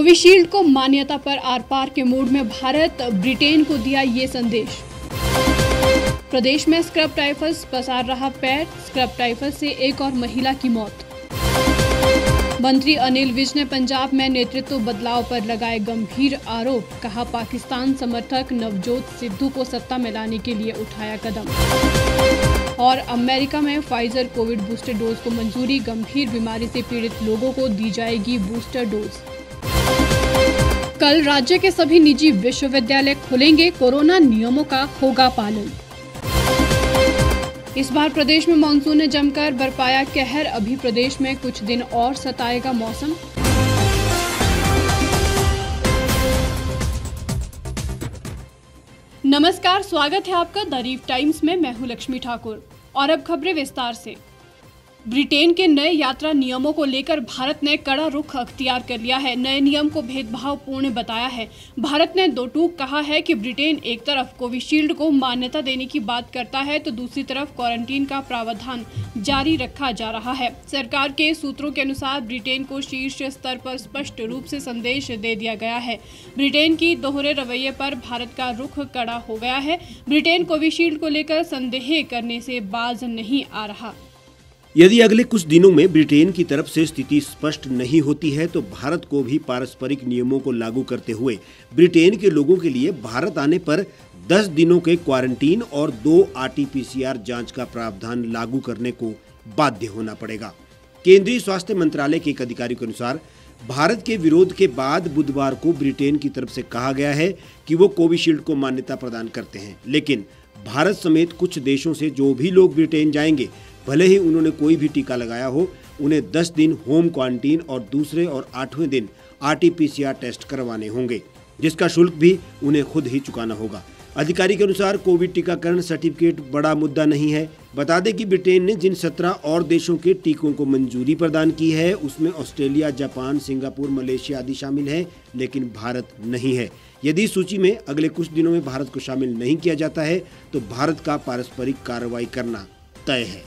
Covishield को मान्यता पर आर पार के मूड में भारत ब्रिटेन को दिया ये संदेश। प्रदेश में स्क्रब टाइफस पसार रहा पैर, स्क्रब टाइफस से एक और महिला की मौत। मंत्री अनिल विज ने पंजाब में नेतृत्व बदलाव पर लगाए गंभीर आरोप, कहा पाकिस्तान समर्थक नवजोत सिद्धू को सत्ता में लाने के लिए उठाया कदम। और अमेरिका में फाइजर कोविड बूस्टर डोज को मंजूरी, गंभीर बीमारी से पीड़ित लोगों को दी जाएगी बूस्टर डोज। कल राज्य के सभी निजी विश्वविद्यालय खुलेंगे, कोरोना नियमों का होगा पालन। इस बार प्रदेश में मानसून ने जमकर बरपाया कहर, अभी प्रदेश में कुछ दिन और सताएगा मौसम। नमस्कार, स्वागत है आपका द रीफ टाइम्स में। मैं हूं लक्ष्मी ठाकुर और अब खबरें विस्तार से। ब्रिटेन के नए यात्रा नियमों को लेकर भारत ने कड़ा रुख अख्तियार कर लिया है। नए नियम को भेदभावपूर्ण बताया है। भारत ने दो टूक कहा है कि ब्रिटेन एक तरफ कोविशील्ड को मान्यता देने की बात करता है तो दूसरी तरफ क्वारंटीन का प्रावधान जारी रखा जा रहा है। सरकार के सूत्रों के अनुसार ब्रिटेन को शीर्ष स्तर पर स्पष्ट रूप से संदेश दे दिया गया है। ब्रिटेन की दोहरे रवैये पर भारत का रुख कड़ा हो गया है। ब्रिटेन कोविशील्ड को लेकर संदेह करने से बाज नहीं आ रहा। यदि अगले कुछ दिनों में ब्रिटेन की तरफ से स्थिति स्पष्ट नहीं होती है तो भारत को भी पारस्परिक नियमों को लागू करते हुए ब्रिटेन के लोगों के लिए भारत आने पर 10 दिनों के क्वारंटीन और 2 RT-PCR जांच का प्रावधान लागू करने को बाध्य होना पड़ेगा। केंद्रीय स्वास्थ्य मंत्रालय के एक अधिकारी के अनुसार भारत के विरोध के बाद बुधवार को ब्रिटेन की तरफ से कहा गया है कि वो कोविशील्ड को मान्यता प्रदान करते हैं, लेकिन भारत समेत कुछ देशों से जो भी लोग ब्रिटेन जाएंगे, भले ही उन्होंने कोई भी टीका लगाया हो, उन्हें 10 दिन होम क्वारंटीन और दूसरे और 8वें दिन RT-PCR टेस्ट करवाने होंगे, जिसका शुल्क भी उन्हें खुद ही चुकाना होगा। अधिकारी के अनुसार कोविड टीकाकरण सर्टिफिकेट बड़ा मुद्दा नहीं है। बता दें कि ब्रिटेन ने जिन 17 और देशों के टीकों को मंजूरी प्रदान की है उसमें ऑस्ट्रेलिया, जापान, सिंगापुर, मलेशिया आदि शामिल हैं, लेकिन भारत नहीं है। यदि इस सूची में अगले कुछ दिनों में भारत को शामिल नहीं किया जाता है तो भारत का पारस्परिक कार्रवाई करना तय है।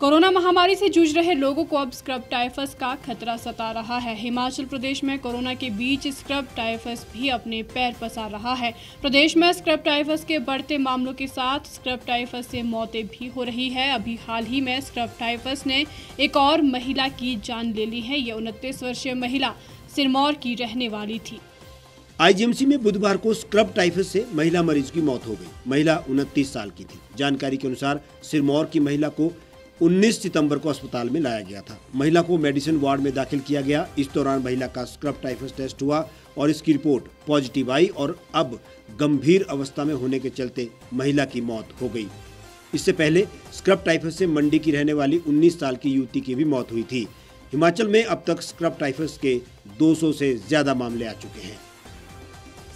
कोरोना महामारी से जूझ रहे लोगों को अब स्क्रब टाइफस का खतरा सता रहा है। हिमाचल प्रदेश में कोरोना के बीच स्क्रब टाइफस भी अपने पैर पसार रहा है। प्रदेश में स्क्रब टाइफस के बढ़ते मामलों के साथ स्क्रब टाइफस से मौतें भी हो रही है। अभी हाल ही में स्क्रब टाइफस ने एक और महिला की जान ले ली है। ये 29 वर्षीय महिला सिरमौर की रहने वाली थी। IGMC में बुधवार को स्क्रब टाइफस से महिला मरीज की मौत हो गई। महिला 29 साल की थी। जानकारी के अनुसार सिरमौर की महिला को 19 सितंबर को अस्पताल में लाया गया था। महिला को मेडिसिन वार्ड में दाखिल किया गया। इस दौरान महिला का स्क्रब टाइफस टेस्ट हुआ और इसकी रिपोर्ट पॉजिटिव आई और अब गंभीर अवस्था में होने के चलते महिला की मौत हो गई। इससे पहले स्क्रब टाइफस से मंडी की रहने वाली 19 साल की युवती की भी मौत हुई थी। हिमाचल में अब तक स्क्रब टाइफस के 200 से ज्यादा मामले आ चुके हैं।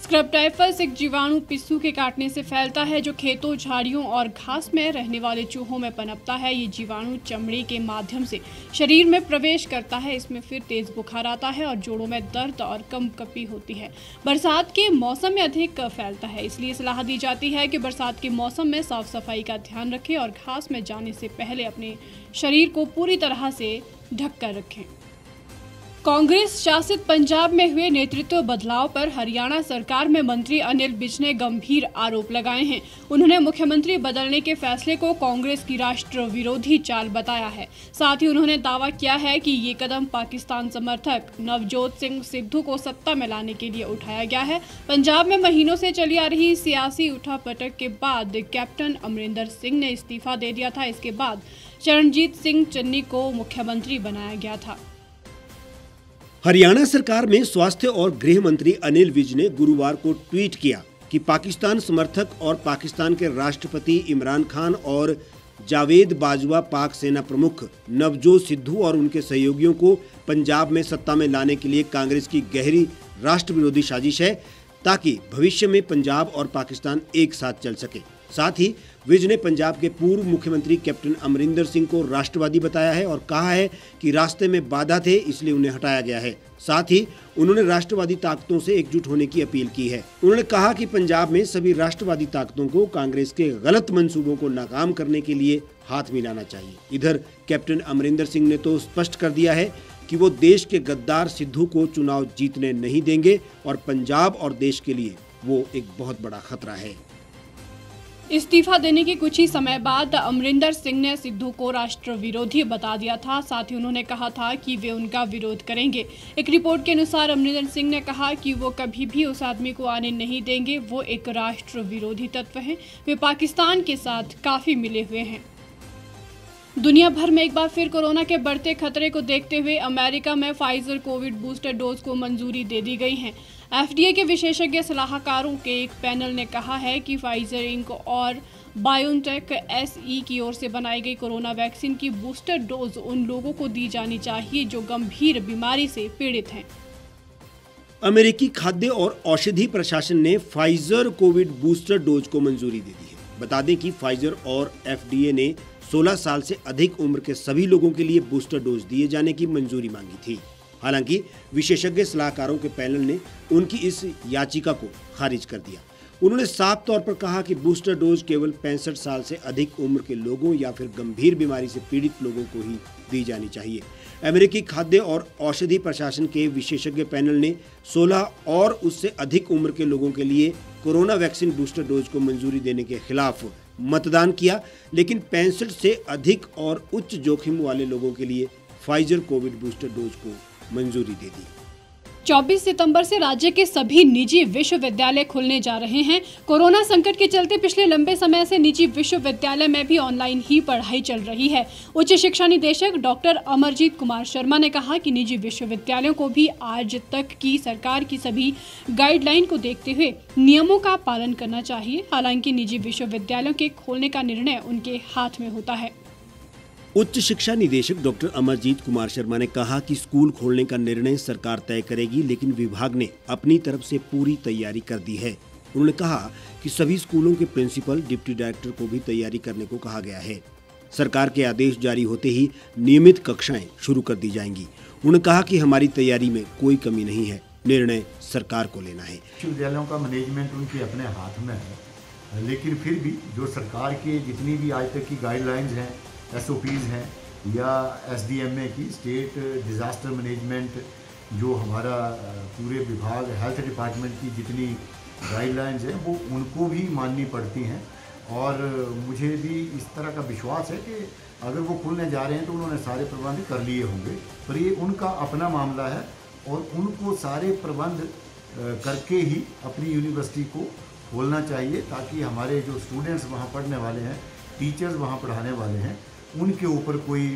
स्क्रब टाइफस एक जीवाणु पिस्सू के काटने से फैलता है जो खेतों, झाड़ियों और घास में रहने वाले चूहों में पनपता है। ये जीवाणु चमड़ी के माध्यम से शरीर में प्रवेश करता है। इसमें फिर तेज बुखार आता है और जोड़ों में दर्द और कंपकपी होती है। बरसात के मौसम में अधिक फैलता है, इसलिए सलाह दी जाती है कि बरसात के मौसम में साफ सफाई का ध्यान रखें और घास में जाने से पहले अपने शरीर को पूरी तरह से ढक कर रखें। कांग्रेस शासित पंजाब में हुए नेतृत्व बदलाव पर हरियाणा सरकार में मंत्री अनिल विज ने गंभीर आरोप लगाए हैं। उन्होंने मुख्यमंत्री बदलने के फैसले को कांग्रेस की राष्ट्र विरोधी चाल बताया है। साथ ही उन्होंने दावा किया है कि ये कदम पाकिस्तान समर्थक नवजोत सिंह सिद्धू को सत्ता में लाने के लिए उठाया गया है। पंजाब में महीनों से चली आ रही सियासी उठापटक के बाद कैप्टन अमरिंदर सिंह ने इस्तीफा दे दिया था। इसके बाद चरणजीत सिंह चन्नी को मुख्यमंत्री बनाया गया था। हरियाणा सरकार में स्वास्थ्य और गृह मंत्री अनिल विज ने गुरुवार को ट्वीट किया कि पाकिस्तान समर्थक और पाकिस्तान के राष्ट्रपति इमरान खान और जावेद बाजवा पाक सेना प्रमुख नवजोत सिद्धू और उनके सहयोगियों को पंजाब में सत्ता में लाने के लिए कांग्रेस की गहरी राष्ट्र विरोधी साजिश है, ताकि भविष्य में पंजाब और पाकिस्तान एक साथ चल सके। साथ ही विज ने पंजाब के पूर्व मुख्यमंत्री कैप्टन अमरिंदर सिंह को राष्ट्रवादी बताया है और कहा है कि रास्ते में बाधा थे इसलिए उन्हें हटाया गया है। साथ ही उन्होंने राष्ट्रवादी ताकतों से एकजुट होने की अपील की है। उन्होंने कहा कि पंजाब में सभी राष्ट्रवादी ताकतों को कांग्रेस के गलत मंसूबों को नाकाम करने के लिए हाथ मिलाना चाहिए। इधर कैप्टन अमरिंदर सिंह ने तो स्पष्ट कर दिया है कि वो देश के गद्दार सिद्धू को चुनाव जीतने नहीं देंगे और पंजाब और देश के लिए वो एक बहुत बड़ा खतरा है। इस्तीफा देने के कुछ ही समय बाद अमरिंदर सिंह ने सिद्धू को राष्ट्र विरोधी बता दिया था। साथ ही उन्होंने कहा था कि वे उनका विरोध करेंगे। एक रिपोर्ट के अनुसार अमरिंदर सिंह ने कहा कि वो कभी भी उस आदमी को आने नहीं देंगे, वो एक राष्ट्र विरोधी तत्व है, वे पाकिस्तान के साथ काफी मिले हुए हैं। दुनिया भर में एक बार फिर कोरोना के बढ़ते खतरे को देखते हुए अमेरिका में फाइजर कोविड बूस्टर डोज को मंजूरी दे दी गई है। एफडीए के विशेषज्ञ सलाहकारों के एक पैनल ने कहा है कि फाइजर इंक और बायोनटेक एसई की ओर से बनाई गई कोरोना वैक्सीन की बूस्टर डोज उन लोगों को दी जानी चाहिए जो गंभीर बीमारी से पीड़ित हैं। अमेरिकी खाद्य और औषधि प्रशासन ने फाइजर कोविड बूस्टर डोज को मंजूरी दे दी है। बता दें कि फाइजर और एफडीए ने 16 साल से अधिक उम्र के सभी लोगों के लिए बूस्टर डोज दिए जाने की मंजूरी मांगी थी। हालांकि विशेषज्ञ सलाहकारों के पैनल ने उनकी इस याचिका को खारिज कर दिया। उन्होंने साफ तौर पर कहा कि बूस्टर डोज केवल 65 साल से अधिक उम्र के लोगों या फिर गंभीर बीमारी से पीड़ित लोगों को ही दी जानी चाहिए। अमेरिकी खाद्य और औषधि प्रशासन के विशेषज्ञ पैनल ने 16 और उससे अधिक उम्र के लोगों के लिए कोरोना वैक्सीन बूस्टर डोज को मंजूरी देने के खिलाफ मतदान किया, लेकिन 65 से अधिक और उच्च जोखिम वाले लोगों के लिए फाइजर कोविड बूस्टर डोज को मंजूरी दे दी। 24 सितंबर से राज्य के सभी निजी विश्वविद्यालय खुलने जा रहे हैं। कोरोना संकट के चलते पिछले लंबे समय से निजी विश्वविद्यालय में भी ऑनलाइन ही पढ़ाई चल रही है। उच्च शिक्षा निदेशक डॉक्टर अमरजीत कुमार शर्मा ने कहा कि निजी विश्वविद्यालयों को भी आज तक की सरकार की सभी गाइडलाइन को देखते हुए नियमों का पालन करना चाहिए। हालांकि निजी विश्वविद्यालयों के खोलने का निर्णय उनके हाथ में होता है। उच्च शिक्षा निदेशक डॉक्टर अमरजीत कुमार शर्मा ने कहा कि स्कूल खोलने का निर्णय सरकार तय करेगी, लेकिन विभाग ने अपनी तरफ से पूरी तैयारी कर दी है। उन्होंने कहा कि सभी स्कूलों के प्रिंसिपल, डिप्टी डायरेक्टर को भी तैयारी करने को कहा गया है। सरकार के आदेश जारी होते ही नियमित कक्षाएं शुरू कर दी जाएंगी। उन्होंने कहा कि हमारी तैयारी में कोई कमी नहीं है, निर्णय सरकार को लेना है। विश्वविद्यालयों का मैनेजमेंट उनके अपने हाथ में है, लेकिन फिर भी जो सरकार के जितनी भी आज तक की गाइडलाइंस हैं, SOPs हैं या SDMA की स्टेट डिज़ास्टर मैनेजमेंट, जो हमारा पूरे विभाग हेल्थ डिपार्टमेंट की जितनी गाइडलाइंस हैं वो उनको भी माननी पड़ती हैं। और मुझे भी इस तरह का विश्वास है कि अगर वो खुलने जा रहे हैं तो उन्होंने सारे प्रबंध कर लिए होंगे, पर ये उनका अपना मामला है और उनको सारे प्रबंध करके ही अपनी यूनिवर्सिटी को खोलना चाहिए, ताकि हमारे जो स्टूडेंट्स वहाँ पढ़ने वाले हैं, टीचर्स वहाँ पढ़ाने वाले हैं, उनके ऊपर कोई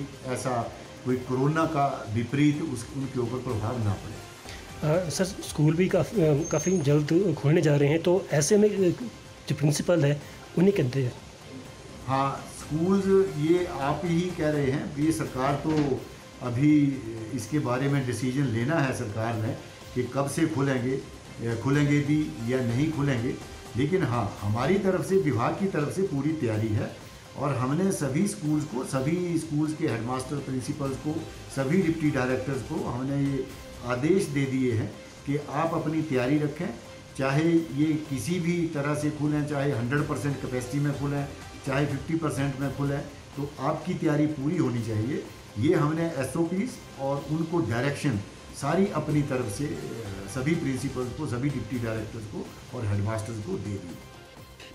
कोरोना का विपरीत उनके ऊपर प्रभाव ना पड़े। सर, स्कूल भी काफ़ी जल्द खोलने जा रहे हैं, तो ऐसे में जो प्रिंसिपल है उन्हें कहते हैं। हाँ, स्कूल्स ये आप ही कह रहे हैं, ये सरकार तो अभी इसके बारे में डिसीजन लेना है सरकार ने कि कब से खुलेंगे भी या नहीं खुलेंगे। लेकिन हाँ, हमारी तरफ से, विभाग की तरफ से पूरी तैयारी है और हमने सभी स्कूल्स के हेडमास्टर, प्रिंसिपल्स को, सभी डिप्टी डायरेक्टर्स को हमने ये आदेश दे दिए हैं कि आप अपनी तैयारी रखें, चाहे ये किसी भी तरह से खुलें, चाहे 100% कैपेसिटी में खुलें, चाहे 50% में खुलें, तो आपकी तैयारी पूरी होनी चाहिए। ये हमने SOPs और उनको डायरेक्शन सारी अपनी तरफ से सभी प्रिंसिपल्स को, सभी डिप्टी डायरेक्टर्स को और हेडमास्टर्स को दे दी।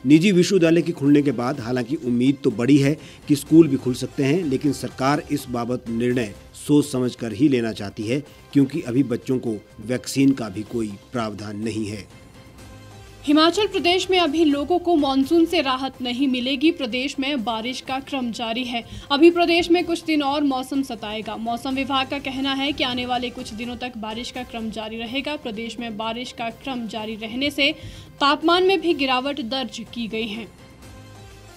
निजी विश्वविद्यालय के खुलने के बाद हालांकि उम्मीद तो बड़ी है कि स्कूल भी खुल सकते हैं, लेकिन सरकार इस बाबत निर्णय सोच समझकर ही लेना चाहती है, क्योंकि अभी बच्चों को वैक्सीन का भी कोई प्रावधान नहीं है। हिमाचल प्रदेश में अभी लोगों को मानसून से राहत नहीं मिलेगी। प्रदेश में बारिश का क्रम जारी है। अभी प्रदेश में कुछ दिन और मौसम सताएगा। मौसम विभाग का कहना है कि आने वाले कुछ दिनों तक बारिश का क्रम जारी रहेगा। प्रदेश में बारिश का क्रम जारी रहने से तापमान में भी गिरावट दर्ज की गई है।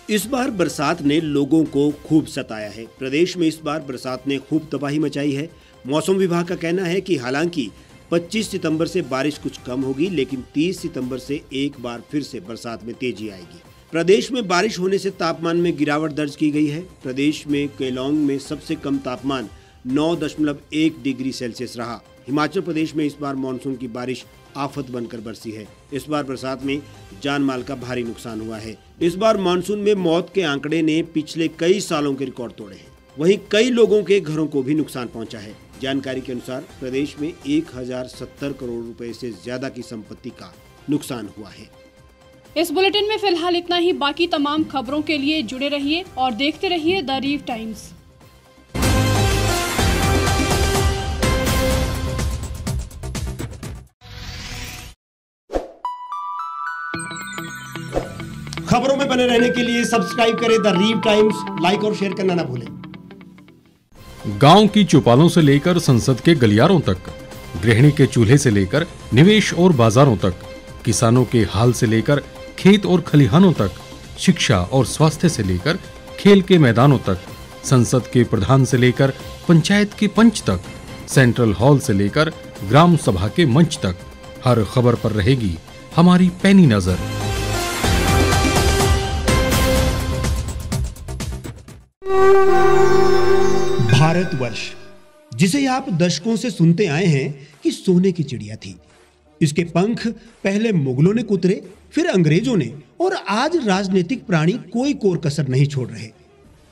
इस बार बरसात ने लोगों को खूब सताया है। प्रदेश में इस बार बरसात ने खूब तबाही मचाई है। मौसम विभाग का कहना है कि हालांकि 25 सितंबर से बारिश कुछ कम होगी, लेकिन 30 सितंबर से एक बार फिर से बरसात में तेजी आएगी। प्रदेश में बारिश होने से तापमान में गिरावट दर्ज की गई है। प्रदेश में केलोंग में सबसे कम तापमान 9.1 डिग्री सेल्सियस रहा। हिमाचल प्रदेश में इस बार मानसून की बारिश आफत बनकर बरसी है। इस बार बरसात में जान माल का भारी नुकसान हुआ है। इस बार मानसून में मौत के आंकड़े ने पिछले कई सालों के रिकॉर्ड तोड़े हैं। वहीं कई लोगों के घरों को भी नुकसान पहुंचा है। जानकारी के अनुसार प्रदेश में 1070 करोड़ रुपए से ज्यादा की संपत्ति का नुकसान हुआ है। इस बुलेटिन में फिलहाल इतना ही। बाकी तमाम खबरों के लिए जुड़े रहिए और देखते रहिए द रीव टाइम्स। खबरों में बने रहने के लिए सब्सक्राइब करें द रीव टाइम्स, लाइक और शेयर करना ना भूलें। गांव की चौपालों से लेकर संसद के गलियारों तक, गृहिणी के चूल्हे से लेकर निवेश और बाजारों तक, किसानों के हाल से लेकर खेत और खलिहानों तक, शिक्षा और स्वास्थ्य से लेकर खेल के मैदानों तक, संसद के प्रधान से लेकर पंचायत के पंच तक, सेंट्रल हॉल से लेकर ग्राम सभा के मंच तक, हर खबर पर रहेगी हमारी पैनी नजर। भारतवर्ष, जिसे आप दशकों से सुनते आए हैं कि सोने की चिड़िया थी। इसके पंख पहले मुगलों ने कुतरे, फिर अंग्रेजों ने, और आज राजनीतिक प्राणी कोई कोर कसर नहीं छोड़ रहे।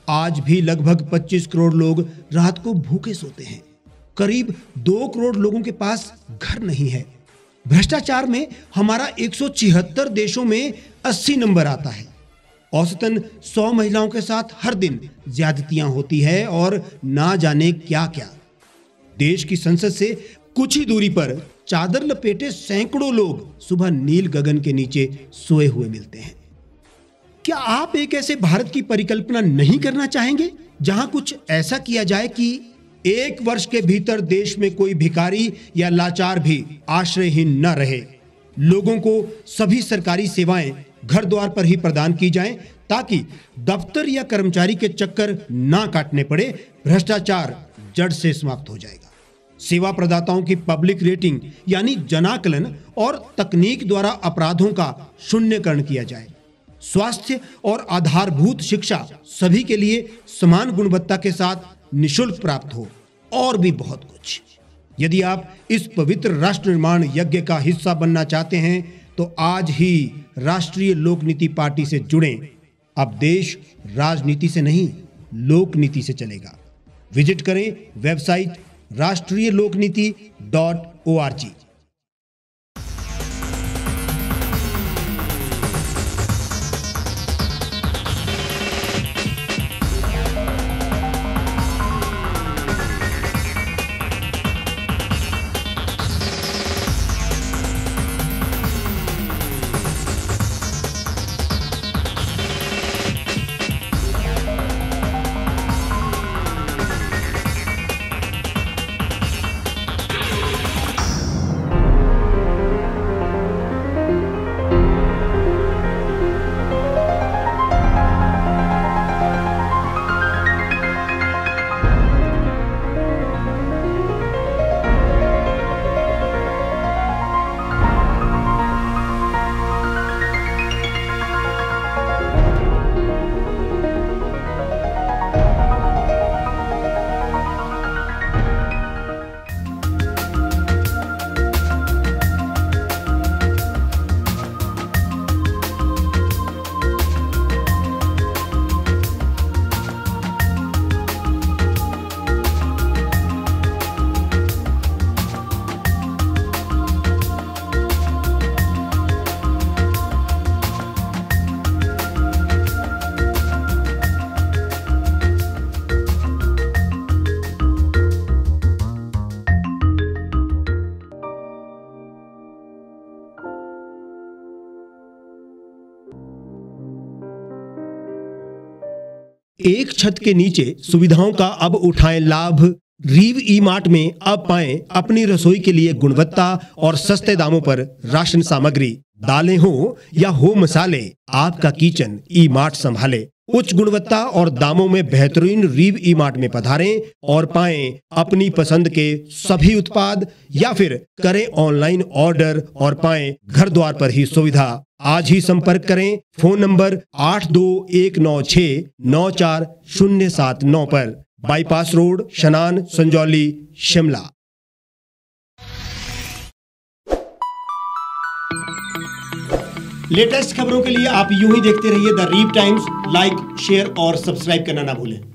आज भी लगभग 25 करोड़ लोग रात को भूखे सोते हैं। करीब 2 करोड़ लोगों के पास घर नहीं है। भ्रष्टाचार में हमारा 176 देशों में 80 नंबर आता है। औसतन 100 महिलाओं के साथ हर दिन ज्यादतियां होती है और ना जाने क्या क्या। देश की संसद से कुछ ही दूरी पर चादर लपेटे सैकड़ों लोग सुबह नील गगन के नीचे सोए हुए मिलते हैं। क्या आप एक ऐसे भारत की परिकल्पना नहीं करना चाहेंगे जहां कुछ ऐसा किया जाए कि 1 वर्ष के भीतर देश में कोई भिखारी या लाचार भी आश्रयहीन न रहे? लोगों को सभी सरकारी सेवाएं घर द्वार पर ही प्रदान की जाएं ताकि दफ्तर या कर्मचारी के चक्कर ना काटने पड़े। भ्रष्टाचार जड़ से समाप्त हो जाएगा। सेवा प्रदाताओं की पब्लिक रेटिंग यानी जनाकलन और तकनीक द्वारा अपराधों का शून्यकरण किया जाए। स्वास्थ्य और आधारभूत शिक्षा सभी के लिए समान गुणवत्ता के साथ निःशुल्क प्राप्त हो, और भी बहुत कुछ। यदि आप इस पवित्र राष्ट्र निर्माण यज्ञ का हिस्सा बनना चाहते हैं तो आज ही राष्ट्रीय लोक नीति पार्टी से जुड़ें। अब देश राजनीति से नहीं, लोक नीति से चलेगा। विजिट करें वेबसाइट rashtriyalokniti.org। एक छत के नीचे सुविधाओं का अब उठाएं लाभ। रीव ई मार्ट में अब पाएं अपनी रसोई के लिए गुणवत्ता और सस्ते दामों पर राशन सामग्री। दालें हो या हो मसाले, आपका किचन ई मार्ट संभाले। उच्च गुणवत्ता और दामों में बेहतरीन रीव ई मार्ट में पधारें और पाएं अपनी पसंद के सभी उत्पाद, या फिर करें ऑनलाइन ऑर्डर और पाएं घर द्वार पर ही सुविधा। आज ही संपर्क करें फोन नंबर 8219694079 पर, बाईपास रोड, शनान, संजौली, शिमला। लेटेस्ट खबरों के लिए आप यूं ही देखते रहिए द रीव टाइम्स। लाइक, शेयर और सब्सक्राइब करना ना भूलें।